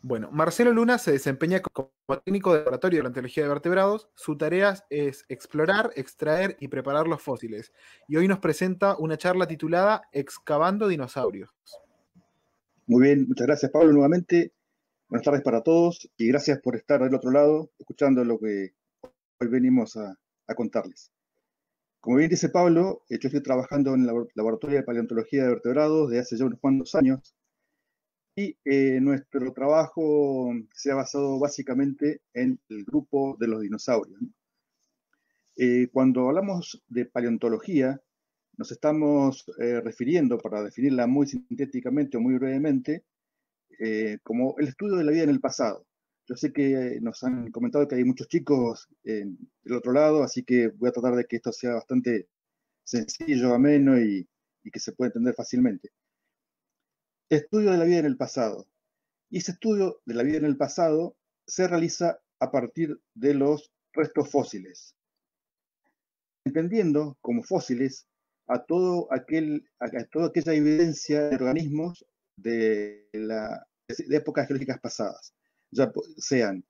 Bueno, Marcelo Luna se desempeña como técnico de laboratorio de la ontología de vertebrados. Su tarea es explorar, extraer y preparar los fósiles. Y hoy nos presenta una charla titulada Excavando dinosaurios. Muy bien, muchas gracias Pablo nuevamente. Buenas tardes para todos y gracias por estar del otro lado escuchando lo que hoy venimos a contarles. Como bien dice Pablo, yo estoy trabajando en el laboratorio de paleontología de vertebrados desde hace ya unos cuantos años y nuestro trabajo se ha basado básicamente en el grupo de los dinosaurios. Cuando hablamos de paleontología, nos estamos refiriendo, para definirla muy sintéticamente o muy brevemente, como el estudio de la vida en el pasado. Yo sé que nos han comentado que hay muchos chicos del otro lado, así que voy a tratar de que esto sea bastante sencillo, ameno y que se pueda entender fácilmente. Estudio de la vida en el pasado. Y ese estudio de la vida en el pasado se realiza a partir de los restos fósiles, entendiendo como fósiles a toda aquella evidencia de organismos de épocas geológicas pasadas, ya sean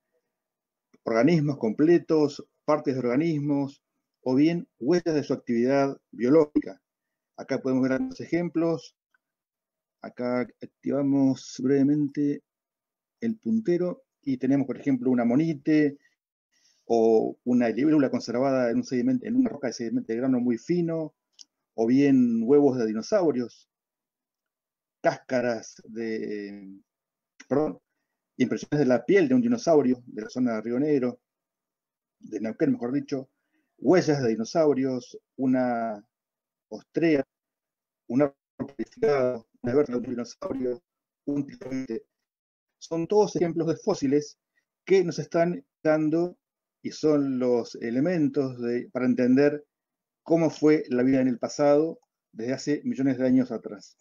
organismos completos, partes de organismos, o bien huellas de su actividad biológica. Acá podemos ver algunos ejemplos. Acá activamos brevemente el puntero y tenemos, por ejemplo, una monite o una libélula conservada en un sedimento, en una roca de sedimento de grano muy fino, o bien huevos de dinosaurios, cáscaras de, perdón, impresiones de la piel de un dinosaurio de la zona de Río Negro, de Neuquén, mejor dicho, huellas de dinosaurios, una ostrea, una purificada, una vértebra de un dinosaurio, un tiroide. Son todos ejemplos de fósiles que nos están dando y son los elementos para entender cómo fue la vida en el pasado desde hace millones de años atrás.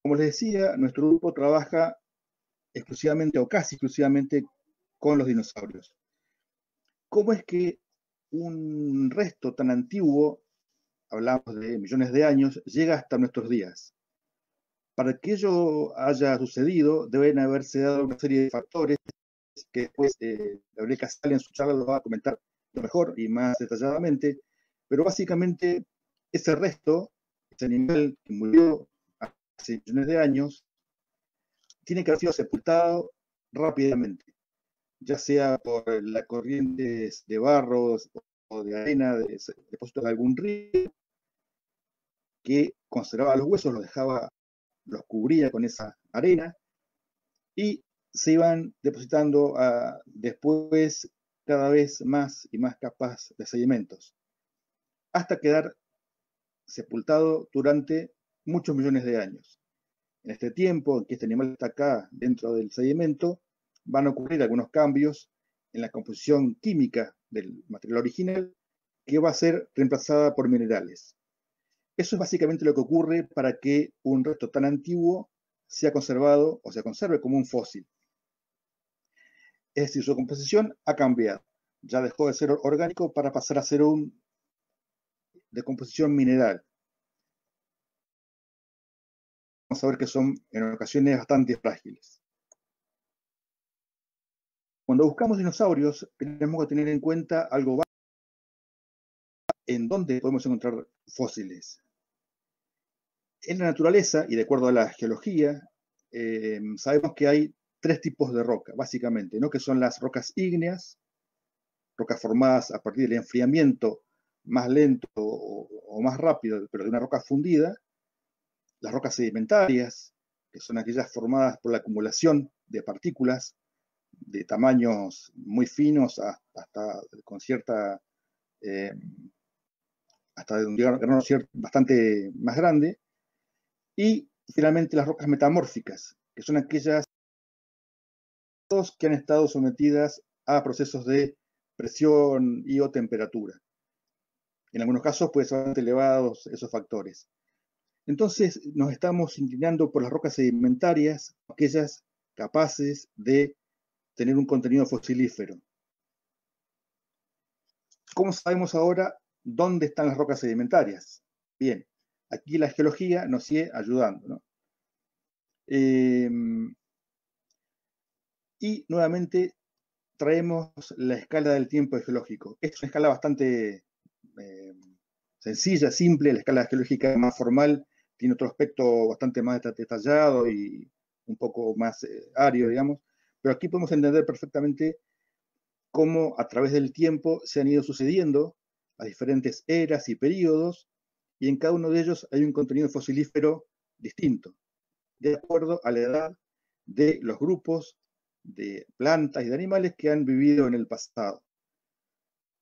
Como les decía, nuestro grupo trabaja exclusivamente o casi exclusivamente con los dinosaurios. ¿Cómo es que un resto tan antiguo, hablamos de millones de años, llega hasta nuestros días? Para que ello haya sucedido, deben haberse dado una serie de factores que después Gabriel Casale en su charla lo va a comentar mejor y más detalladamente, pero básicamente ese resto, ese animal que murió hace millones de años, tiene que haber sido sepultado rápidamente, ya sea por las corrientes de barros o de arena, de depósito de algún río, que conservaba los huesos, los cubría con esa arena, y se iban depositando después cada vez más y más capas de sedimentos, hasta quedar sepultado durante muchos millones de años. En este tiempo en que este animal está acá dentro del sedimento, van a ocurrir algunos cambios en la composición química del material original que va a ser reemplazada por minerales. Eso es básicamente lo que ocurre para que un resto tan antiguo sea conservado o se conserve como un fósil. Es decir, su composición ha cambiado. Ya dejó de ser orgánico para pasar a ser de composición mineral. Vamos a ver que son en ocasiones bastante frágiles. Cuando buscamos dinosaurios, tenemos que tener en cuenta algo básico en dónde podemos encontrar fósiles. En la naturaleza, y de acuerdo a la geología, sabemos que hay tres tipos de roca, básicamente, ¿no? Que son las rocas ígneas, rocas formadas a partir del enfriamiento más lento o más rápido, pero de una roca fundida, las rocas sedimentarias, que son aquellas formadas por la acumulación de partículas de tamaños muy finos hasta con cierta, hasta de un grano bastante más grande, y finalmente las rocas metamórficas, que son aquellas que han estado sometidas a procesos de presión y o temperatura. En algunos casos pueden ser bastante elevados esos factores. Entonces nos estamos inclinando por las rocas sedimentarias, aquellas capaces de tener un contenido fosilífero. ¿Cómo sabemos ahora dónde están las rocas sedimentarias? Bien, aquí la geología nos sigue ayudando, ¿no? Y nuevamente traemos la escala del tiempo geológico. Esta es una escala bastante sencilla, simple. La escala geológica más formal tiene otro aspecto bastante más detallado y un poco más árido, digamos. Pero aquí podemos entender perfectamente cómo a través del tiempo se han ido sucediendo las diferentes eras y periodos, y en cada uno de ellos hay un contenido fosilífero distinto, de acuerdo a la edad de los grupos de plantas y de animales que han vivido en el pasado.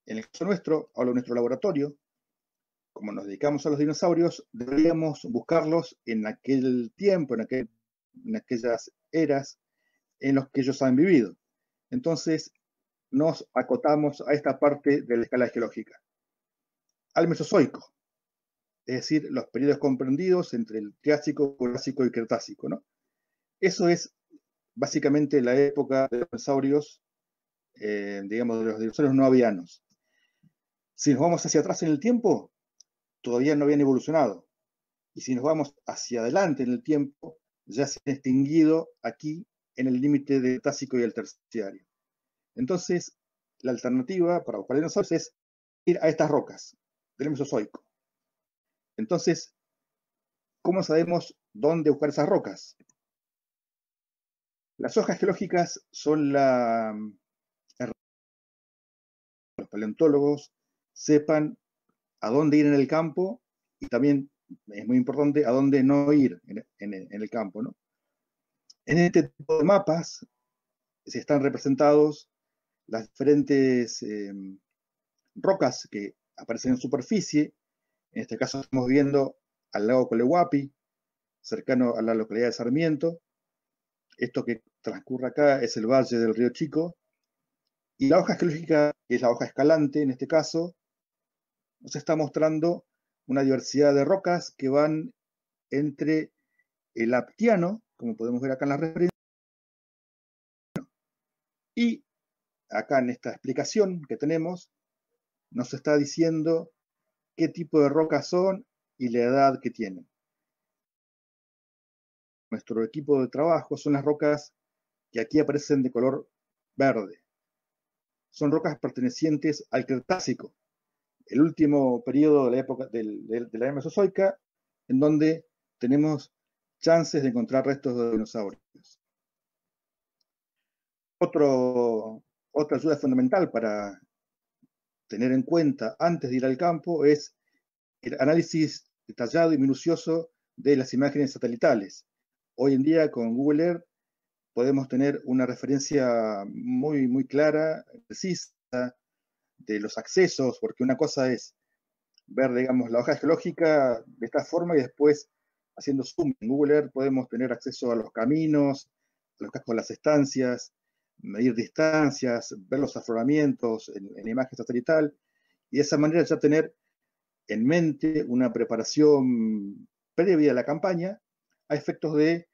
En el caso nuestro, hablo de nuestro laboratorio, como nos dedicamos a los dinosaurios, deberíamos buscarlos en aquel tiempo, en aquellas eras en los que ellos han vivido. Entonces, nos acotamos a esta parte de la escala geológica, al Mesozoico, es decir, los periodos comprendidos entre el Triásico, Jurásico y Cretácico, ¿no? Eso es básicamente la época de los dinosaurios, digamos, de los dinosaurios no avianos. Si nos vamos hacia atrás en el tiempo, todavía no habían evolucionado. Y si nos vamos hacia adelante en el tiempo, ya se han extinguido aquí en el límite del Cretácico y el Terciario. Entonces, la alternativa para buscar dinosaurios es ir a estas rocas del Mesozoico. Entonces, ¿cómo sabemos dónde buscar esas rocas? Las hojas geológicas son los paleontólogos sepan a dónde ir en el campo y también es muy importante a dónde no ir en el campo, ¿no? En este tipo de mapas se están representados las diferentes rocas que aparecen en superficie. En este caso estamos viendo al lago Colehuapi, cercano a la localidad de Sarmiento. Esto que transcurre acá es el valle del río Chico. Y la hoja geológica, que es la hoja escalante en este caso, nos está mostrando una diversidad de rocas que van entre el aptiano, como podemos ver acá en la referencia, y acá en esta explicación que tenemos, nos está diciendo qué tipo de rocas son y la edad que tienen. Nuestro equipo de trabajo son las rocas que aquí aparecen de color verde. Son rocas pertenecientes al Cretácico, el último periodo de la época de la era mesozoica, en donde tenemos chances de encontrar restos de dinosaurios. Otra ayuda fundamental para tener en cuenta antes de ir al campo es el análisis detallado y minucioso de las imágenes satelitales. Hoy en día con Google Earth podemos tener una referencia muy, muy clara, precisa, de los accesos, porque una cosa es ver, digamos, la hoja geológica de esta forma y después, haciendo zoom en Google Earth, podemos tener acceso a los caminos, a los cascos de las estancias, medir distancias, ver los afloramientos en imagen satelital, y de esa manera ya tener en mente una preparación previa a la campaña a efectos de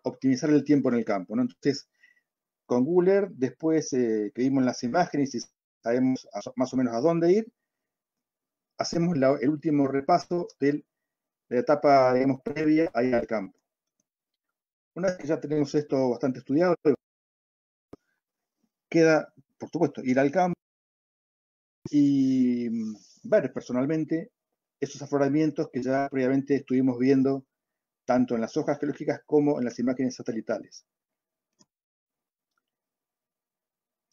optimizar el tiempo en el campo, ¿no? Entonces, con Google Earth, después que vimos las imágenes y sabemos más o menos a dónde ir, hacemos el último repaso de la etapa, digamos, previa a ir al campo. Una vez que ya tenemos esto bastante estudiado, queda, por supuesto, ir al campo y ver personalmente esos afloramientos que ya previamente estuvimos viendo tanto en las hojas geológicas como en las imágenes satelitales.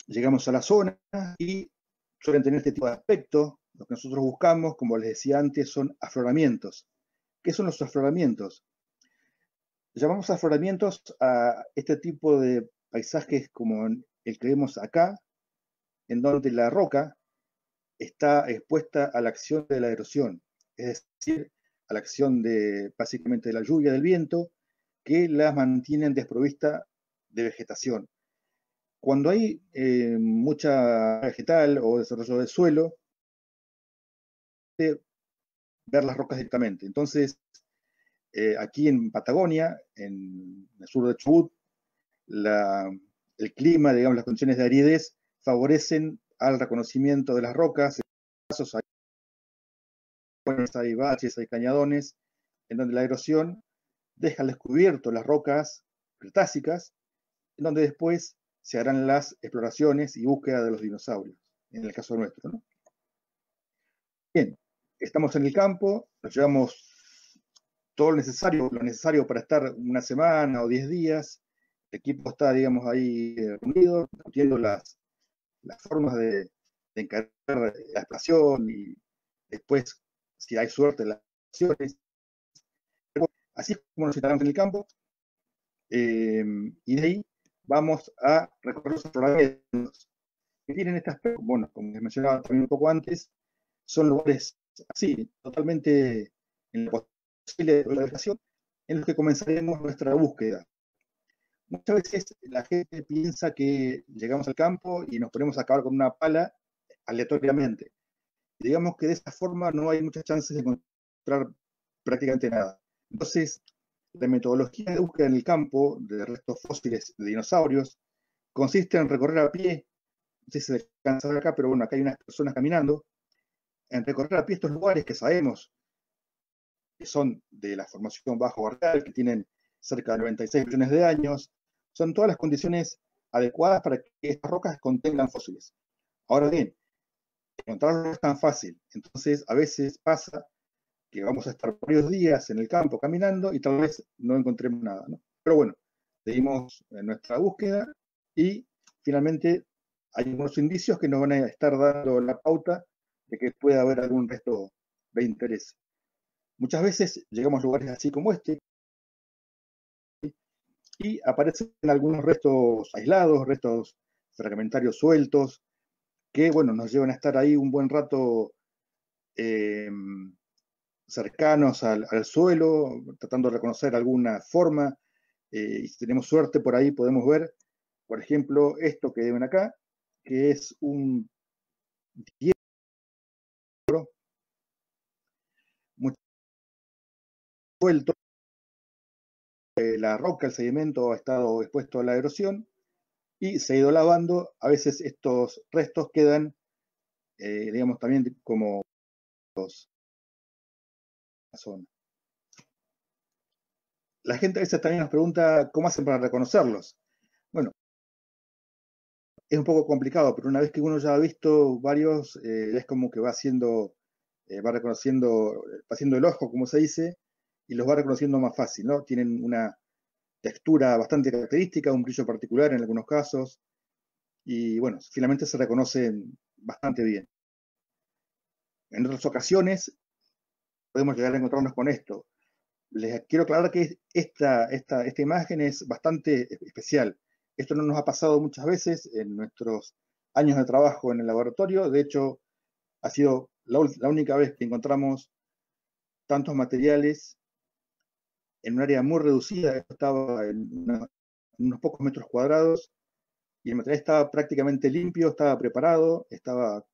Llegamos a la zona y suelen tener este tipo de aspecto. Lo que nosotros buscamos, como les decía antes, son afloramientos. ¿Qué son los afloramientos? Llamamos afloramientos a este tipo de paisajes como el que vemos acá, en donde la roca está expuesta a la acción de la erosión, es decir, a la acción de básicamente de la lluvia, del viento, que las mantienen desprovista de vegetación. Cuando hay mucha vegetal o desarrollo del suelo, ver las rocas directamente. Entonces, aquí en Patagonia, en el sur de Chubut, el clima, digamos, las condiciones de aridez favorecen al reconocimiento de las rocas. En casos hay baches, hay cañadones, en donde la erosión deja al descubierto las rocas cretácicas, en donde después se harán las exploraciones y búsqueda de los dinosaurios, en el caso nuestro, ¿no? Bien, estamos en el campo, nos llevamos todo lo necesario para estar una semana o 10 días. El equipo está, digamos, ahí reunido, discutiendo las formas de encarar la exploración y después, si hay suerte, las acciones. Así es como nos instalamos en el campo, y de ahí vamos a recorrer los afloramientos que tienen este aspecto. Bueno, como les mencionaba también un poco antes, son lugares así, totalmente en la posible vegetación, en los que comenzaremos nuestra búsqueda. Muchas veces la gente piensa que llegamos al campo y nos ponemos a cavar con una pala aleatoriamente. Digamos que de esa forma no hay muchas chances de encontrar prácticamente nada. Entonces, la metodología de búsqueda en el campo de restos fósiles de dinosaurios consiste en recorrer a pie, no sé si se alcanza a ver acá, pero bueno, acá hay unas personas caminando, en recorrer a pie estos lugares que sabemos que son de la formación bajo barrial, que tienen cerca de 96 millones de años, son todas las condiciones adecuadas para que estas rocas contengan fósiles. Ahora bien, encontrarlo no es tan fácil, entonces a veces pasa que vamos a estar varios días en el campo caminando y tal vez no encontremos nada, ¿no? Pero bueno, seguimos en nuestra búsqueda y finalmente hay algunos indicios que nos van a estar dando la pauta de que puede haber algún resto de interés. Muchas veces llegamos a lugares así como este y aparecen algunos restos aislados, restos fragmentarios sueltos, que bueno, nos llevan a estar ahí un buen rato cercanos al suelo, tratando de reconocer alguna forma, y si tenemos suerte por ahí podemos ver, por ejemplo, esto que ven acá, que es un hierro muy suelto. La roca, el sedimento ha estado expuesto a la erosión y se ha ido lavando. A veces estos restos quedan, digamos, también como la zona. La gente a veces también nos pregunta cómo hacen para reconocerlos. Bueno, es un poco complicado, pero una vez que uno ya ha visto varios, es como que va haciendo, va reconociendo, va haciendo el ojo, como se dice, y los va reconociendo más fácil, ¿no? Tienen una textura bastante característica, un brillo particular en algunos casos, y bueno, finalmente se reconocen bastante bien. En otras ocasiones podemos llegar a encontrarnos con esto. Les quiero aclarar que esta imagen es bastante especial. Esto no nos ha pasado muchas veces en nuestros años de trabajo en el laboratorio. De hecho, ha sido la única vez que encontramos tantos materiales en un área muy reducida. Esto estaba en unos pocos metros cuadrados y el material estaba prácticamente limpio, estaba preparado, estaba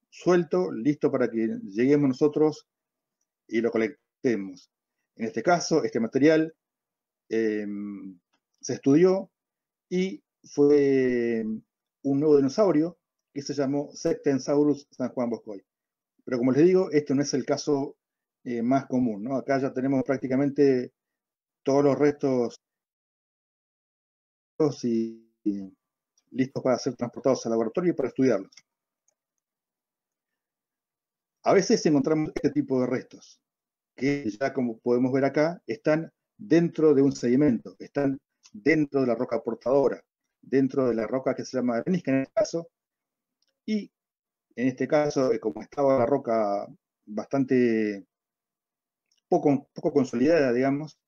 suelto, listo para que lleguemos nosotros y lo colectemos. En este caso, este material se estudió y fue un nuevo dinosaurio que se llamó Sectensaurus San Juan Boscoy. Pero como les digo, este no es el caso más común, ¿no? Acá ya tenemos prácticamente todos los restos y listos para ser transportados al laboratorio y para estudiarlos. A veces encontramos este tipo de restos, que ya como podemos ver acá, están dentro de un sedimento, están dentro de la roca portadora, dentro de la roca que se llama arenisca en este caso, y en este caso, como estaba la roca bastante poco consolidada, digamos,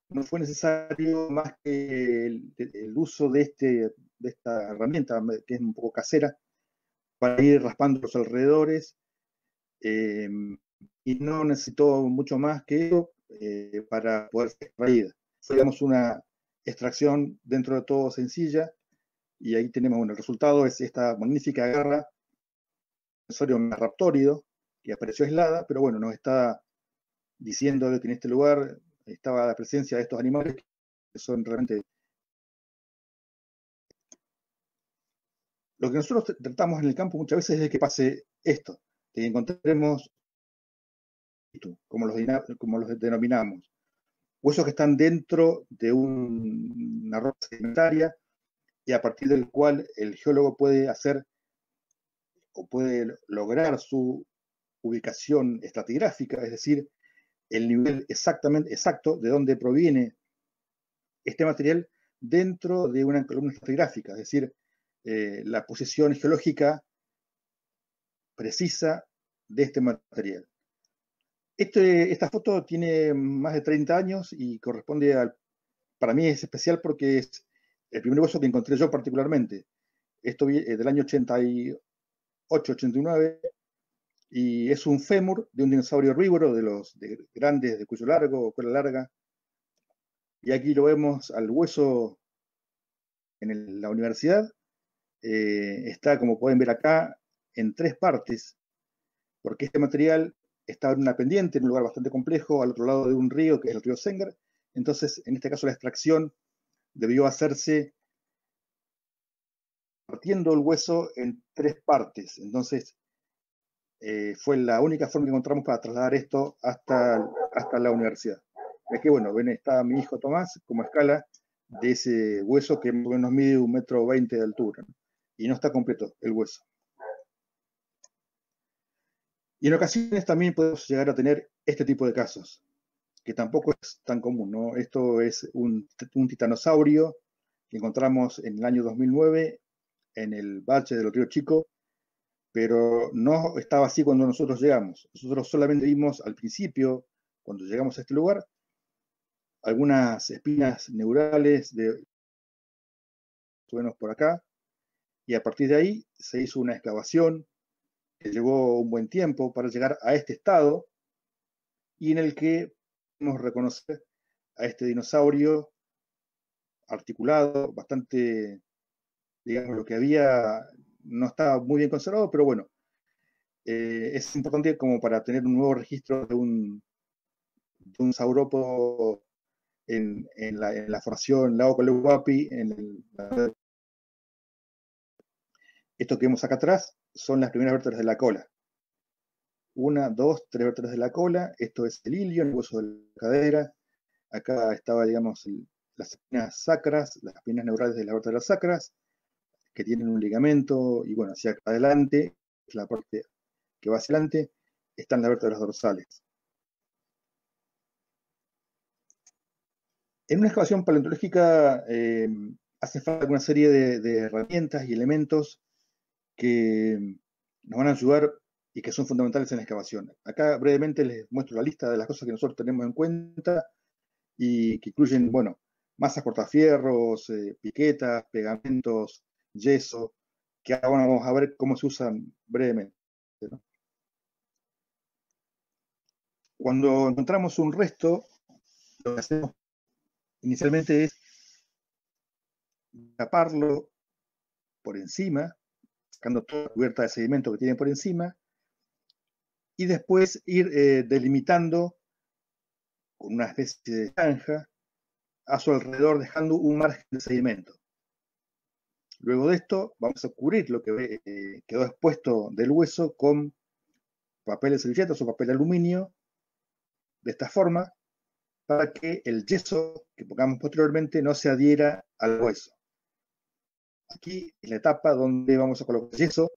no fue necesario más que el uso de esta herramienta, que es un poco casera, para ir raspando los alrededores, y no necesitó mucho más que eso para poder ser extraída. Fue, digamos, una extracción dentro de todo sencilla, y ahí tenemos, bueno, el resultado es esta magnífica garra, dinosaurio raptórido, que apareció aislada, pero bueno, nos está diciendo que en este lugar estaba la presencia de estos animales que son realmente... Lo que nosotros tratamos en el campo muchas veces es de que pase esto, de que encontremos, como los denominamos, huesos que están dentro de una roca sedimentaria, y a partir del cual el geólogo puede hacer o puede lograr su ubicación estratigráfica, es decir, el nivel exactamente exacto de dónde proviene este material dentro de una columna estratigráfica, es decir, la posición geológica precisa de este material. Esta foto tiene más de 30 años y corresponde al, para mí es especial porque es el primer hueso que encontré yo particularmente. Esto es del año 88, 89, y es un fémur de un dinosaurio herbívoro, de grandes, de cuello largo, cola larga. Y aquí lo vemos al hueso en la universidad. Está, como pueden ver acá, en 3 partes, porque este material estaba en una pendiente, en un lugar bastante complejo, al otro lado de un río, que es el río Sengar. Entonces, en este caso, la extracción debió hacerse partiendo el hueso en 3 partes. Entonces, fue la única forma que encontramos para trasladar esto hasta la universidad. Aquí, bueno, ven, está mi hijo Tomás como escala de ese hueso que más o menos mide 1,20 m de altura, ¿no? Y no está completo el hueso. Y en ocasiones también podemos llegar a tener este tipo de casos, que tampoco es tan común, ¿no? Esto es un titanosaurio que encontramos en el año 2009 en el Bache del Río Chico, pero no estaba así cuando nosotros llegamos. Nosotros solamente vimos al principio, cuando llegamos a este lugar, algunas espinas neurales de menos por acá, y a partir de ahí se hizo una excavación que llevó un buen tiempo para llegar a este estado, y en el que podemos reconocer a este dinosaurio articulado, bastante, digamos, lo que había no estaba muy bien conservado, pero bueno, es importante como para tener un nuevo registro de un saurópodo en la formación Lago Colehuapi. Esto que vemos acá atrás son las primeras vértebras de la cola. 1, 2, 3 vértebras de la cola. Esto es el ilio, el hueso de la cadera. Acá estaba, digamos, las espinas sacras, las espinas neurales de las vértebras sacras, que tienen un ligamento, y bueno, hacia adelante, la parte que va hacia adelante, están las vértebras dorsales. En una excavación paleontológica hace falta una serie de herramientas y elementos que nos van a ayudar y que son fundamentales en la excavación. Acá brevemente les muestro la lista de las cosas que nosotros tenemos en cuenta y que incluyen, bueno, masas cortafierros, piquetas, pegamentos, yeso, que ahora vamos a ver cómo se usan brevemente, ¿no? Cuando encontramos un resto, lo que hacemos inicialmente es taparlo por encima, sacando toda la cubierta de sedimento que tiene por encima, y después ir delimitando con una especie de zanja a su alrededor, dejando un margen de sedimento. Luego de esto, vamos a cubrir lo que quedó expuesto del hueso con papel de servilletas o papel de aluminio, de esta forma, para que el yeso que pongamos posteriormente no se adhiera al hueso. Aquí es la etapa donde vamos a colocar yeso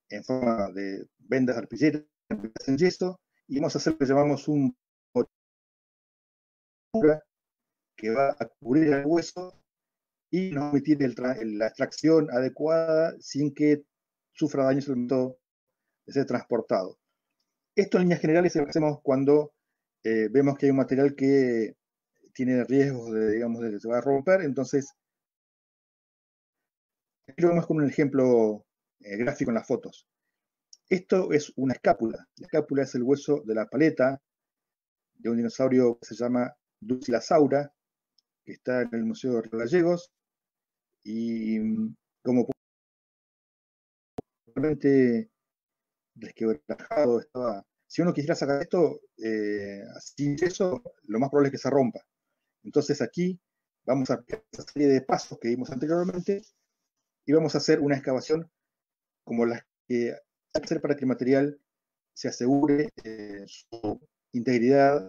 en forma de vendas arpilleras en yeso, y vamos a hacer lo que llamamos un que va a cubrir el hueso y nos va a permitir la extracción adecuada sin que sufra daños al momento de ser transportado. Esto en líneas generales es lo que hacemos cuando vemos que hay un material que tiene riesgos de, digamos, de que se va a romper. Entonces, aquí lo vemos con un ejemplo gráfico en las fotos. Esto es una escápula. La escápula es el hueso de la paleta de un dinosaurio que se llama Dulcilasaura, que está en el Museo de Río Gallegos, y como realmente resquebrajado estaba. Si uno quisiera sacar esto sin yeso, lo más probable es que se rompa. Entonces aquí vamos a aplicar esa serie de pasos que vimos anteriormente y vamos a hacer una excavación como las que hay que hacer para que el material se asegure su integridad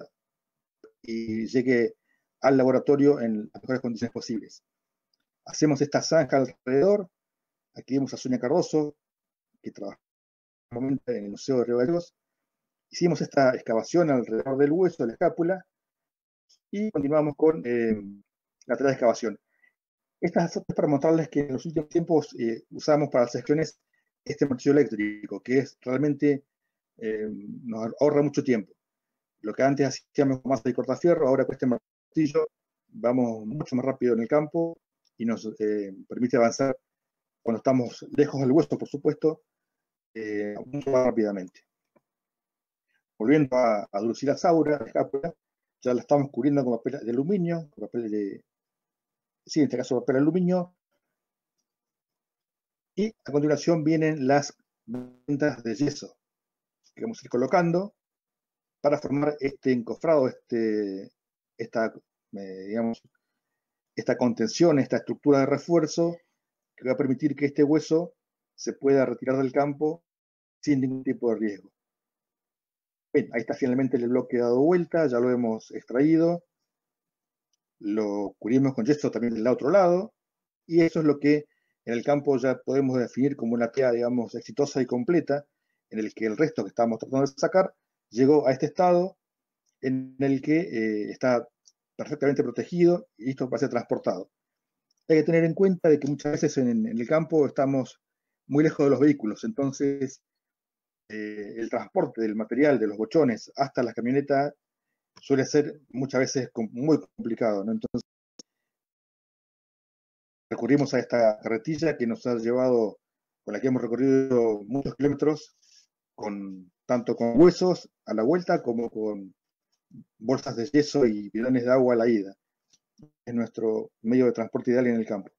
y llegue al laboratorio en las mejores condiciones posibles. hacemos esta zanja alrededor. Aquí vemos a Sonia Cardoso, que trabaja en el Museo de Río Gallegos. Hicimos esta excavación alrededor del hueso, de la escápula, y continuamos con la tarea de excavación. Estas es para mostrarles que en los últimos tiempos usamos para las secciones este martillo eléctrico, que es realmente nos ahorra mucho tiempo. Lo que antes hacíamos con masa de cortafierro, ahora con este martillo vamos mucho más rápido en el campo y nos permite avanzar cuando estamos lejos del hueso, por supuesto, mucho más rápidamente. Volviendo a Drusila saura, la escápula, ya la estamos cubriendo con papel de aluminio, con papel de, sí, en este caso papel de aluminio, y a continuación vienen las ventas de yeso que vamos a ir colocando para formar este encofrado, digamos, esta contención, esta estructura de refuerzo que va a permitir que este hueso se pueda retirar del campo sin ningún tipo de riesgo. Bien, ahí está finalmente el bloque dado vuelta, ya lo hemos extraído, lo cubrimos con yeso también del otro lado, y eso es lo que en el campo ya podemos definir como una tarea, digamos, exitosa y completa, en el que el resto que estábamos tratando de sacar llegó a este estado en el que está perfectamente protegido y listo para ser transportado. Hay que tener en cuenta de que muchas veces en el campo estamos muy lejos de los vehículos, entonces el transporte del material, de los bochones hasta las camionetas suele ser muchas veces muy complicado, ¿no? Entonces recurrimos a esta carretilla que nos ha llevado, con la que hemos recorrido muchos kilómetros, tanto con huesos a la vuelta como con bolsas de yeso y bidones de agua a la ida. Es nuestro medio de transporte ideal en el campo.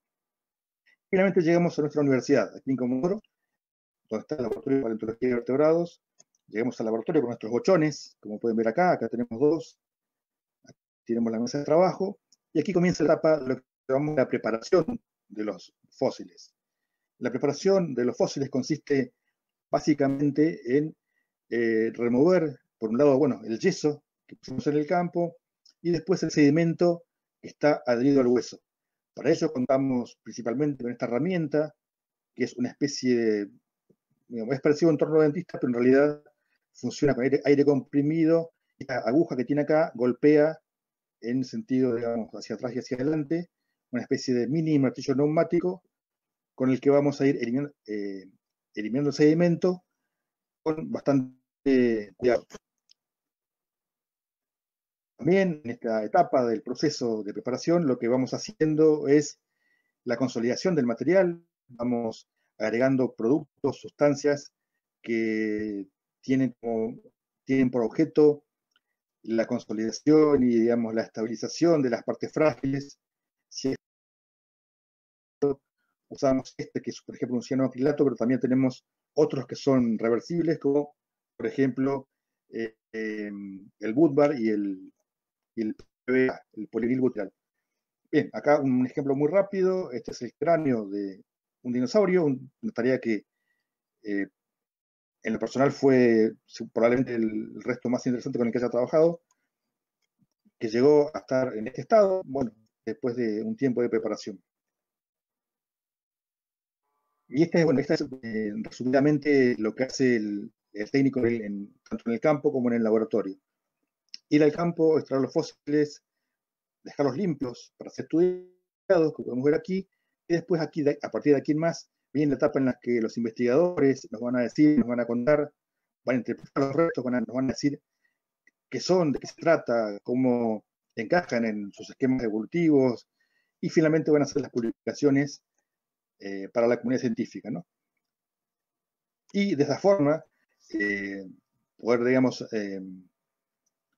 Finalmente llegamos a nuestra universidad, aquí en Comodoro, donde está el laboratorio de paleontología de vertebrados. Llegamos al laboratorio con nuestros bochones, como pueden ver acá tenemos dos, aquí tenemos la mesa de trabajo, y aquí comienza la etapa de lo que llamamos la preparación de los fósiles. La preparación de los fósiles consiste básicamente en remover, por un lado, bueno, el yeso que pusimos en el campo, y después el sedimento que está adherido al hueso. Para ello contamos principalmente con esta herramienta, que es una especie de, digamos, es parecido a un torno dentista, pero en realidad funciona con aire comprimido. Esta aguja que tiene acá golpea en sentido, digamos, hacia atrás y hacia adelante, una especie de mini martillo neumático con el que vamos a ir eliminando el sedimento con bastante cuidado. También en esta etapa del proceso de preparación lo que vamos haciendo es la consolidación del material, vamos agregando productos, sustancias que tienen por objeto la consolidación y, digamos, la estabilización de las partes frágiles. Si usamos que es, por ejemplo, un cianoacrilato, pero también tenemos otros que son reversibles, como, por ejemplo, el Budvar y el PVA, el polivinilbutyral. Bien, acá un ejemplo muy rápido. Este es el cráneo de un dinosaurio, una tarea que en lo personal fue probablemente el resto más interesante con el que haya trabajado, que llegó a estar en este estado, bueno, después de un tiempo de preparación. Y bueno, esta es resumidamente lo que hace el técnico tanto en el campo como en el laboratorio. Ir al campo, extraer los fósiles, dejarlos limpios para ser estudiados, como podemos ver aquí, y después aquí, a partir de aquí en más, viene la etapa en la que los investigadores nos van a decir, nos van a contar, van a interpretar los restos, nos van a decir qué son, de qué se trata, cómo encajan en sus esquemas evolutivos, y finalmente van a hacer las publicaciones para la comunidad científica, ¿no? Y de esa forma, poder, digamos,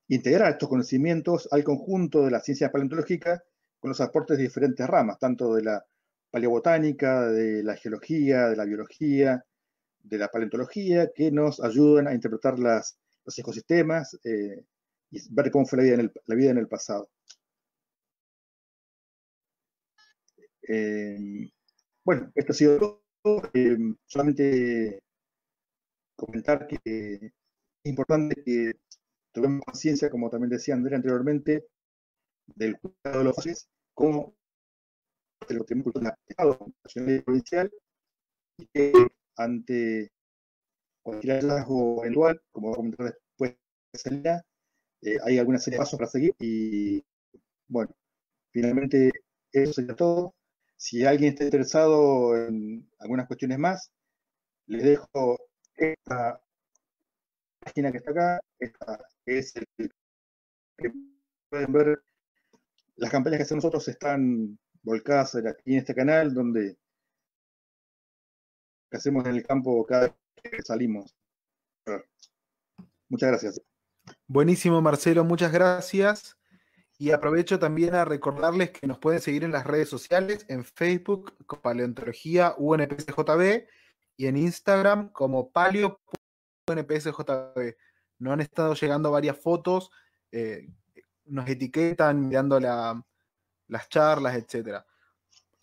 integrar estos conocimientos al conjunto de la ciencia paleontológica con los aportes de diferentes ramas, tanto de la paleobotánica, de la geología, de la biología, de la paleontología, que nos ayudan a interpretar los ecosistemas y ver cómo fue la vida en el pasado. Bueno, esto ha sido todo. Solamente comentar que es importante que tomemos conciencia, como también decía Andrea anteriormente, del cuidado de los fósiles como de lo que tenemos cultura del Estado, nacional y provincial, y que ante cualquier hallazgo eventual, como va a comentar después Celina, hay alguna serie de pasos para seguir y bueno, finalmente eso sería todo. Si alguien está interesado en algunas cuestiones más, les dejo esta página que está acá, esta es el que pueden ver. Las campañas que hacemos nosotros están volcadas aquí en este canal, donde hacemos en el campo cada vez que salimos. Muchas gracias. Buenísimo, Marcelo, muchas gracias. Y aprovecho también a recordarles que nos pueden seguir en las redes sociales, en Facebook como Paleontología UNPSJB y en Instagram como paleo.unpsjb. Nos han estado llegando varias fotos, nos etiquetan mirando las charlas, etcétera.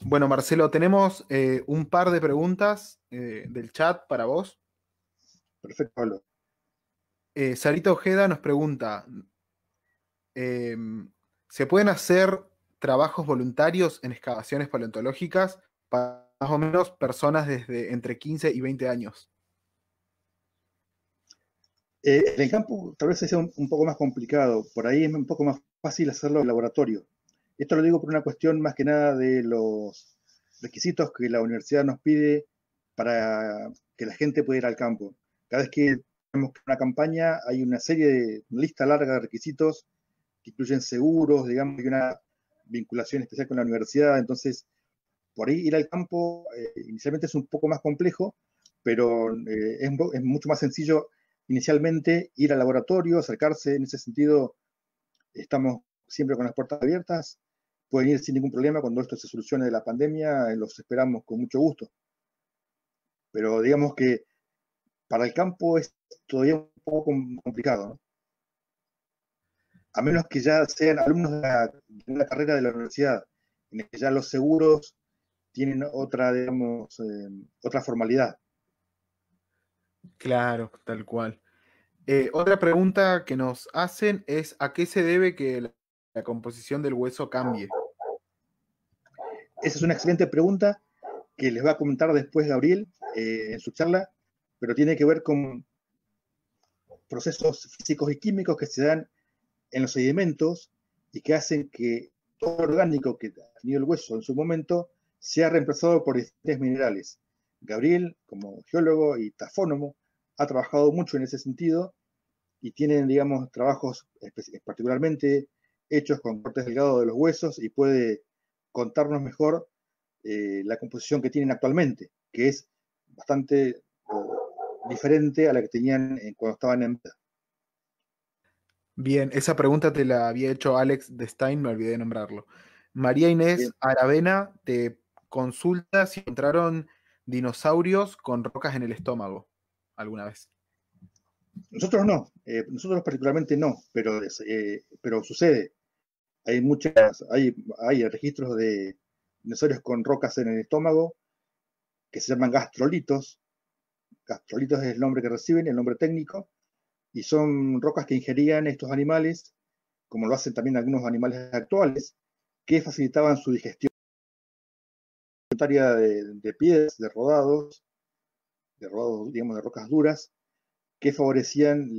Bueno, Marcelo, tenemos un par de preguntas del chat para vos. Perfecto, Pablo. Sarita Ojeda nos pregunta, eh, ¿se pueden hacer trabajos voluntarios en excavaciones paleontológicas para más o menos personas desde entre 15 y 20 años? En el campo tal vez sea un poco más complicado, por ahí es un poco más fácil hacerlo en laboratorio. Esto lo digo por una cuestión más que nada de los requisitos que la universidad nos pide para que la gente pueda ir al campo. Cada vez que tenemos una campaña hay una lista larga de requisitos que incluyen seguros, digamos, y una vinculación especial con la universidad. Entonces, por ahí ir al campo inicialmente es un poco más complejo, pero es mucho más sencillo inicialmente ir al laboratorio, acercarse. En ese sentido, estamos siempre con las puertas abiertas. Pueden ir sin ningún problema cuando esto se solucione de la pandemia, los esperamos con mucho gusto. Pero digamos que para el campo es todavía un poco complicado, ¿no? A menos que ya sean alumnos de una carrera de la universidad, en el que ya los seguros tienen otra, digamos, otra formalidad. Claro, tal cual. Otra pregunta que nos hacen es ¿a qué se debe que la composición del hueso cambie? Esa es una excelente pregunta que les va a comentar después Gabriel en su charla, pero tiene que ver con procesos físicos y químicos que se dan en los sedimentos y que hacen que todo lo orgánico que ha tenido el hueso en su momento sea reemplazado por diferentes minerales. Gabriel, como geólogo y tafónomo, ha trabajado mucho en ese sentido y tienen, digamos, trabajos particularmente hechos con cortes delgados de los huesos y puede contarnos mejor la composición que tienen actualmente, que es bastante diferente a la que tenían cuando estaban en vida. Bien, esa pregunta te la había hecho Alex de Stein, me olvidé de nombrarlo. María Inés Aravena te consulta si encontraron dinosaurios con rocas en el estómago alguna vez. Nosotros no, nosotros particularmente no, pero sucede. Hay registros de dinosaurios con rocas en el estómago que se llaman gastrolitos. Gastrolitos es el nombre que reciben, el nombre técnico, y son rocas que ingerían estos animales, como lo hacen también algunos animales actuales, que facilitaban su digestión de piedras, digamos, de rocas duras, que favorecían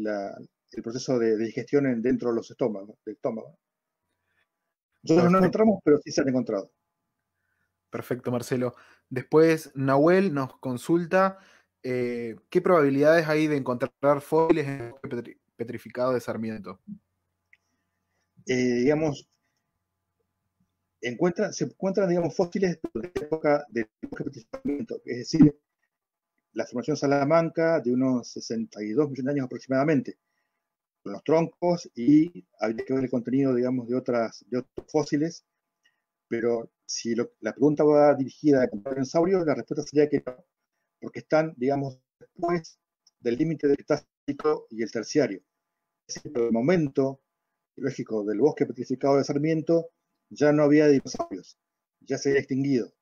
el proceso de digestión dentro de los estómagos, del estómago. Nosotros no Perfecto, encontramos, pero sí se han encontrado. perfecto, Marcelo. Después, Nahuel nos consulta qué probabilidades hay de encontrar fósiles en el bosque petrificado de Sarmiento. Digamos, se encuentran, digamos, fósiles de la época del bosque petrificamiento, es decir, la formación Salamanca de unos 62 millones de años aproximadamente, con los troncos, y habría que ver el contenido, digamos, de otros fósiles, pero si la pregunta va dirigida a encontrar dinosaurios, la respuesta sería que no, porque están, digamos, después del límite del Cretácico y el Terciario. Es decir, por el momento geológico del bosque petrificado de Sarmiento, ya no había dinosaurios, ya se había extinguido.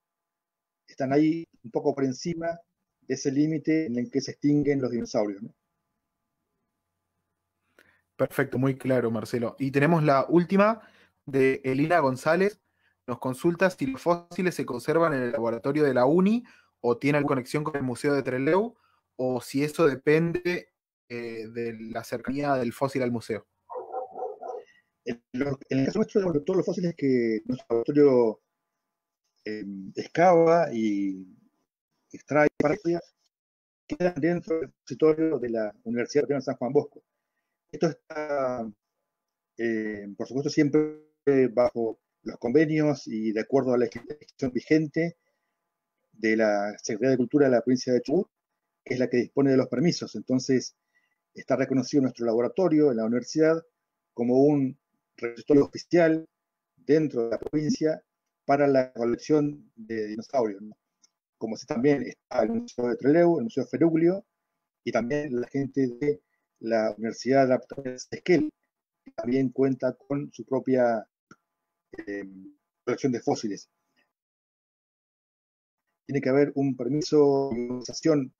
Están ahí un poco por encima de ese límite en el que se extinguen los dinosaurios, ¿no? Perfecto, muy claro, Marcelo. Y tenemos la última de Elina González. nos consulta si los fósiles se conservan en el laboratorio de la UNI o tienen conexión con el Museo de Trelew, o si eso depende de la cercanía del fósil al museo. En el caso nuestro, todos los fósiles que nuestro laboratorio excava y extrae para quedan dentro del repositorio de la Universidad de San Juan Bosco. Esto está, por supuesto, siempre bajo los convenios y de acuerdo a la legislación vigente de la Secretaría de Cultura de la provincia de Chubut, que es la que dispone de los permisos. Entonces, está reconocido nuestro laboratorio en la universidad como un repositorio oficial dentro de la provincia para la colección de dinosaurios, ¿no? Como si también está el Museo de Trelew, el Museo Feruglio, y también la gente de la Universidad de Esquel, que también cuenta con su propia colección de fósiles. Tiene que haber un permiso de organización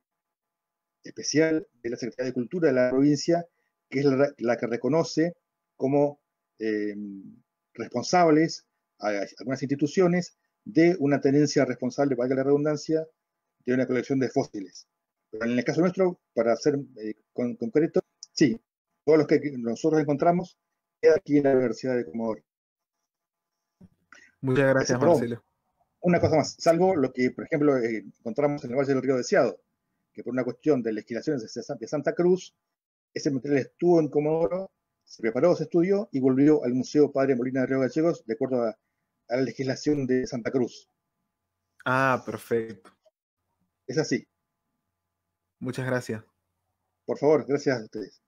especial de la Secretaría de Cultura de la provincia, que es la que reconoce como responsables a algunas instituciones de una tenencia responsable, valga la redundancia, de una colección de fósiles. Pero en el caso nuestro, para ser concreto, sí, todos los que nosotros encontramos queda aquí en la Universidad de Comodoro. Muchas gracias, Marcelo. Una cosa más, salvo lo que, por ejemplo, encontramos en el Valle del Río Deseado, que por una cuestión de legislaciones de Santa Cruz, ese material estuvo en Comodoro, se preparó, se estudió y volvió al Museo Padre Molina de Río Gallegos de acuerdo a la legislación de Santa Cruz. Ah, perfecto. Es así. Muchas gracias. Por favor, gracias a ustedes.